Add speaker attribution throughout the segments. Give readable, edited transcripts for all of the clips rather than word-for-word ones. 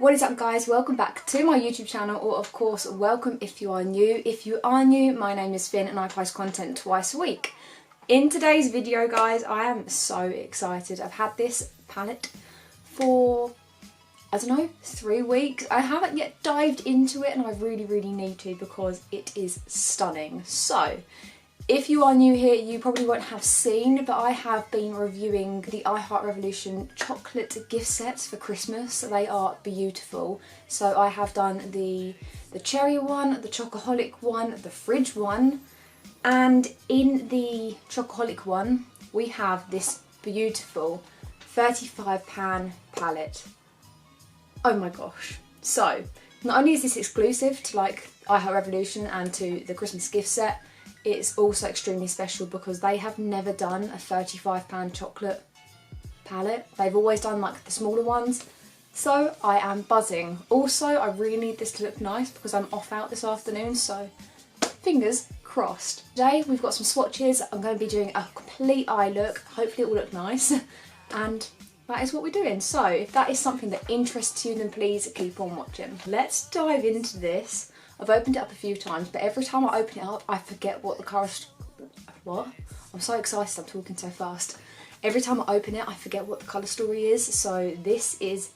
Speaker 1: What is up guys, welcome back to my YouTube channel, or of course welcome if you are new. If you are new, my name is Finn and I post content twice a week. In today's video guys, I am so excited. I've had this palette for, I don't know, 3 weeks. I haven't yet dived into it and I really need to because it is stunning. So, if you are new here, you probably won't have seen, but I have been reviewing the I Heart Revolution chocolate gift sets for Christmas. They are beautiful. So I have done the cherry one, the Chocoholic one, the fridge one, and in the Chocoholic one, we have this beautiful 35 pan palette. Oh my gosh. So, not only is this exclusive to like I Heart Revolution and to the Christmas gift set, it's also extremely special because they have never done a 35 pound chocolate palette. They've always done like the smaller ones. So I am buzzing. Also, I really need this to look nice because I'm off out this afternoon, so fingers crossed. Today we've got some swatches. I'm going to be doing a complete eye look. Hopefully it will look nice. And that is what we're doing. So if that is something that interests you, then please keep on watching. Let's dive into this. I've opened it up a few times, but every time I open it up, I forget what the colour... What? I'm so excited, I'm talking so fast. Every time I open it, I forget what the colour story is. So this is...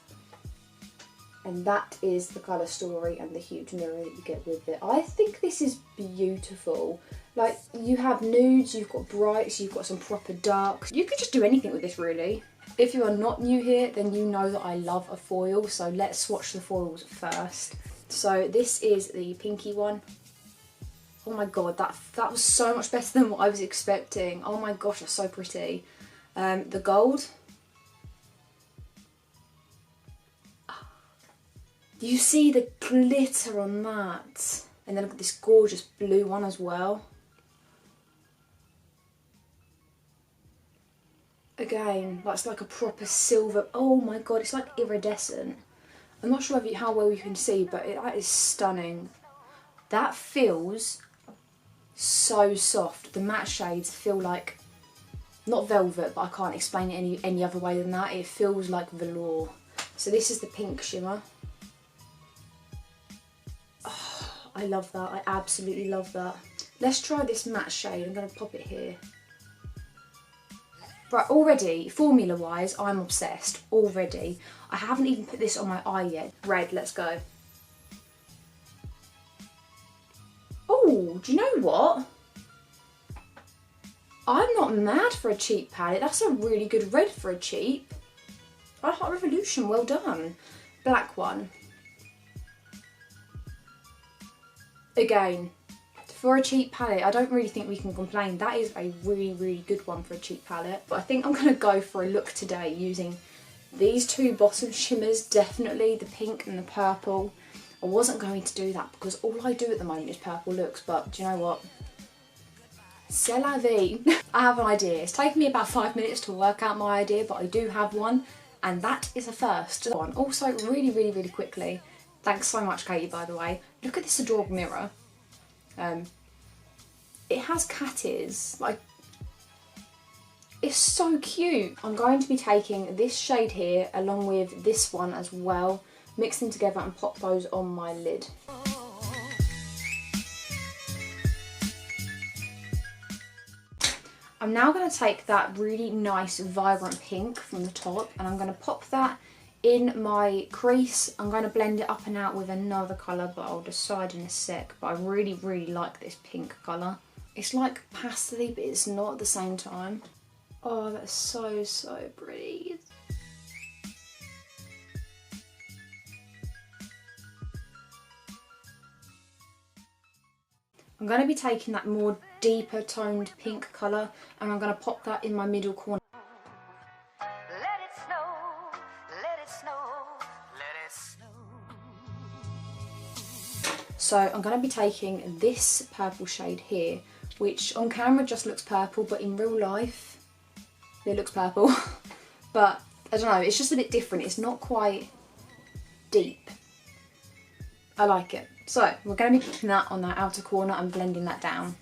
Speaker 1: And that is the colour story and the huge mirror that you get with it. I think this is beautiful. Like, you have nudes, you've got brights, you've got some proper darks. You could just do anything with this, really. If you are not new here, then you know that I love a foil, so let's swatch the foils first. So this is the pinky one. Oh my god, that was so much better than what I was expecting. Oh my gosh, that's so pretty. The gold. You see the glitter on that. And then I've got this gorgeous blue one as well. Again, that's like a proper silver. Oh my god, it's like iridescent. I'm not sure how well you can see, but that is stunning. That feels so soft. The matte shades feel like, not velvet, but I can't explain it any other way than that. It feels like velour. So this is the pink shimmer. Oh, I love that. I absolutely love that. Let's try this matte shade. I'm going to pop it here. Right, already, formula-wise, I'm obsessed. Already. I haven't even put this on my eye yet. Red, let's go. Oh, do you know what? I'm not mad for a cheap palette. That's a really good red for a cheap. I Heart Revolution, well done. Black one. Again, for a cheap palette, I don't really think we can complain. That is a really good one for a cheap palette. But I think I'm going to go for a look today using these two bottom shimmers, definitely the pink and the purple. I wasn't going to do that because all I do at the moment is purple looks, but do you know what? C'est la vie. I have an idea. It's taken me about 5 minutes to work out my idea, but I do have one, and that is a first. Also, really quickly, thanks so much Katie, by the way. Look at this adorable mirror. It has cat ears, like, it's so cute. I'm going to be taking this shade here along with this one as well, mix them together and pop those on my lid. I'm now going to take that really nice vibrant pink from the top and I'm going to pop that in my crease. I'm going to blend it up and out with another colour, but I'll decide in a sec. But I really like this pink colour. It's like pastel-y, but it's not at the same time. Oh, that's so pretty. I'm going to be taking that more deeper toned pink colour and I'm going to pop that in my middle corner. So I'm going to be taking this purple shade here, which on camera just looks purple, but in real life it looks purple. But I don't know, it's just a bit different. It's not quite deep. I like it. So we're going to be putting that on that outer corner and blending that down.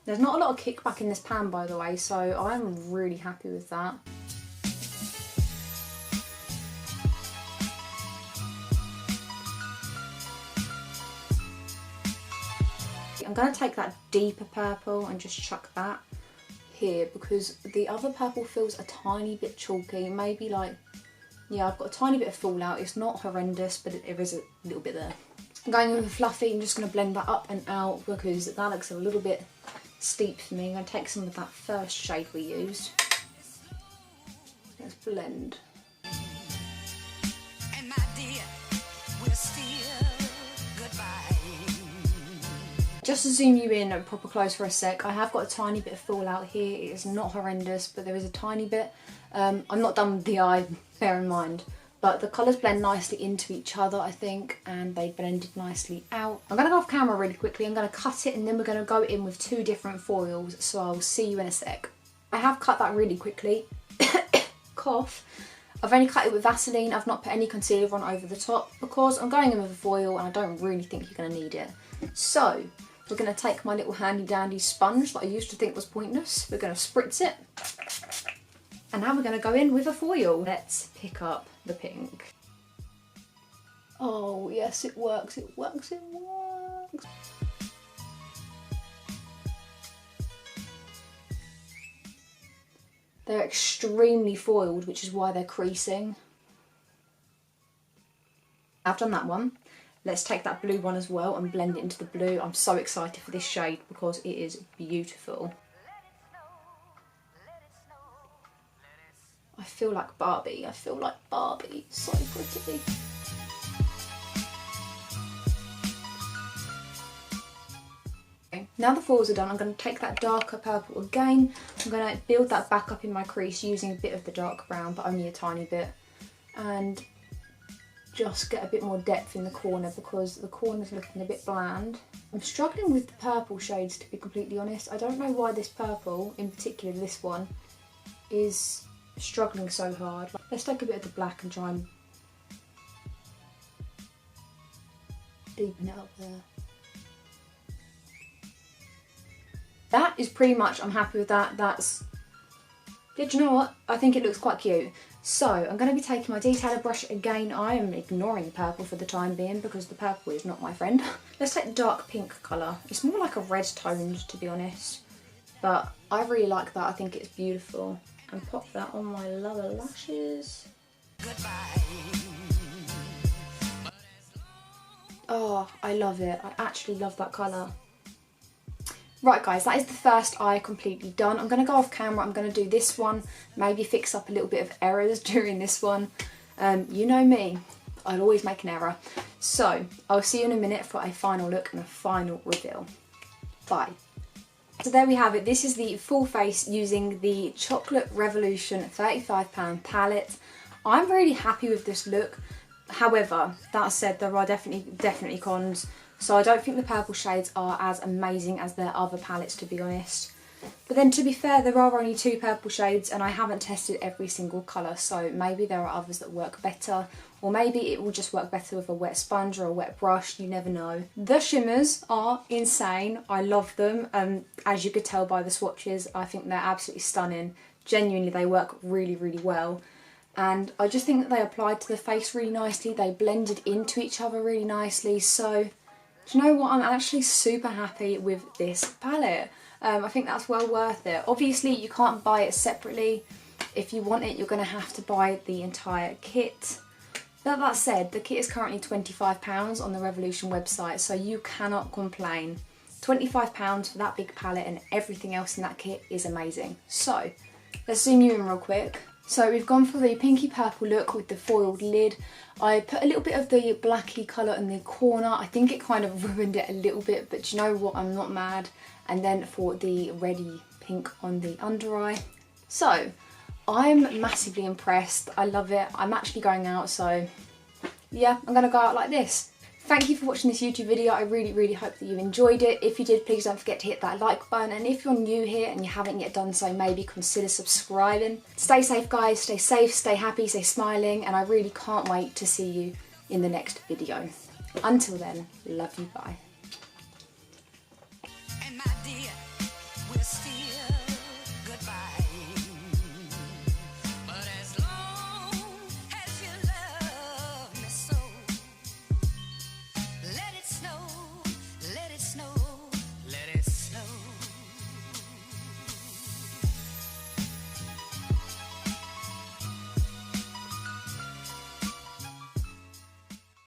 Speaker 1: There's not a lot of kickback in this pan, by the way, so I'm really happy with that. I'm going to take that deeper purple and just chuck that here because the other purple feels a tiny bit chalky, maybe like, yeah, I've got a tiny bit of fallout. It's not horrendous, but there is a little bit there. I'm going in with a fluffy. I'm just going to blend that up and out because that looks a little bit steep for me. I'm going to take some of that first shade we used. Let's blend. And my dear, we're still goodbye. Just to zoom you in proper close for a sec, I have got a tiny bit of fallout here. It is not horrendous, but there is a tiny bit. I'm not done with the eye, bear in mind. But the colours blend nicely into each other, I think, and they blended nicely out. I'm going to go off camera really quickly. I'm going to cut it and then we're going to go in with 2 different foils, so I'll see you in a sec. I have cut that really quickly. Cough. I've only cut it with Vaseline. I've not put any concealer on over the top because I'm going in with a foil and I don't really think you're going to need it. So, we're going to take my little handy dandy sponge that I used to think was pointless. We're going to spritz it. And now we're going to go in with a foil. Let's pick up the pink. Oh yes, it works, it works, it works. They're extremely foiled, which is why they're creasing. I've done that one. Let's take that blue one as well and blend it into the blue. I'm so excited for this shade because it is beautiful. I feel like Barbie. I feel like Barbie. So pretty. Okay, now the foils are done, I'm going to take that darker purple again. I'm going to build that back up in my crease using a bit of the dark brown, but only a tiny bit. And just get a bit more depth in the corner because the corner's looking a bit bland. I'm struggling with the purple shades, to be completely honest. I don't know why this purple, in particular this one, is struggling so hard. Let's take a bit of the black and try and deepen it up there. That is pretty much, I'm happy with that. Did you know what? I think it looks quite cute. So I'm going to be taking my detailer brush again. I am ignoring the purple for the time being because the purple is not my friend. Let's take the dark pink colour. It's more like a red toned, to be honest, but I really like that. I think it's beautiful. And pop that on my lower lashes. Oh, I love it. I actually love that colour. Right guys, that is the first eye completely done. I'm going to go off camera, I'm going to do this one, maybe fix up a little bit of errors during this one. You know me, I'll always make an error. So, I'll see you in a minute for a final look and a final reveal. Bye. So there we have it. This is the full face using the Chocolate Revolution £35 palette. I'm really happy with this look. However, that said, there are definitely cons. So I don't think the purple shades are as amazing as their other palettes, to be honest. But then to be fair, there are only 2 purple shades and I haven't tested every single colour, so maybe there are others that work better, or maybe it will just work better with a wet sponge or a wet brush, you never know. The shimmers are insane, I love them. As you could tell by the swatches, I think they're absolutely stunning. Genuinely, they work really, really well. And I just think that they applied to the face really nicely, they blended into each other really nicely, so do you know what, I'm actually super happy with this palette. I think that's well worth it. Obviously you can't buy it separately. If you want it, you're going to have to buy the entire kit. But that said, the kit is currently £25 on the Revolution website, so you cannot complain. £25 for that big palette and everything else in that kit is amazing. So, let's zoom you in real quick. So we've gone for the pinky purple look with the foiled lid. I put a little bit of the blacky colour in the corner. I think it kind of ruined it a little bit, but you know what, I'm not mad. And then for the reddy pink on the under eye. So, I'm massively impressed. I love it. I'm actually going out, so yeah, I'm going to go out like this. Thank you for watching this YouTube video. I really, really hope that you enjoyed it. If you did, please don't forget to hit that like button. And if you're new here and you haven't yet done so, maybe consider subscribing. Stay safe, guys. Stay safe, stay happy, stay smiling. And I really can't wait to see you in the next video. Until then, love you, bye.